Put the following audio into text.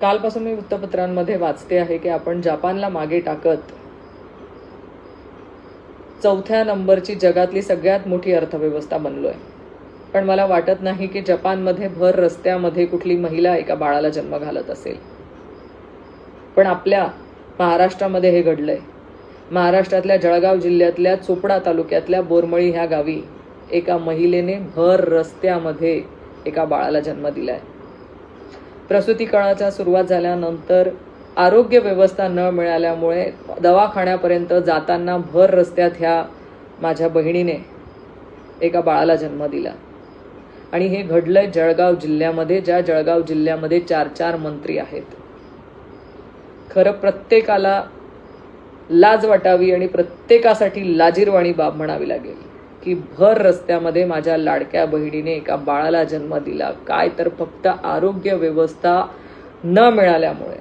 कालपासून मी वृत्तपत्रांमध्ये वाचते आहे की आपण जपानला मागे टाकत 4थ्या नंबरची जगातली सगळ्यात मोठी अर्थव्यवस्था बनलोय. पण मला वाटत नाही की जपानमध्ये भर रस्त्यामध्ये कुठली महिला एका बाळाला जन्म घालत असेल. पण आपल्या महाराष्ट्रामध्ये हे घडलंय. महाराष्ट्रातल्या जळगाव जिल्ह्यातल्या चोपडा तालुक्यातल्या बोरमळी ह्या गावी एका महिलेने भर रस्त्यामध्ये एका बाळाला जन्म दिलाय. प्रसूती काळाच्या सुरुवात झाल्यानंतर आरोग्य व्यवस्था न मिळाल्यामुळे दवाखान्यापर्यंत जाताना भर रस्त्यात ह्या माझ्या बहिणीने एका बाळाला जन्म दिला. आणि हे घडलंय जळगाव जिल्ह्यामध्ये, ज्या जळगाव जिल्ह्यामध्ये 4 मंत्री आहेत. खरं प्रत्येकाला लाज वाटावी आणि प्रत्येकासाठी लाजीरवाणी बाब म्हणावी लागेल की भर रस्त्यामध्ये माझ्या लाडक्या बहिणीने एका बाळाला जन्म दिला. काय तर फक्त आरोग्य व्यवस्था न मिळाल्यामुळे.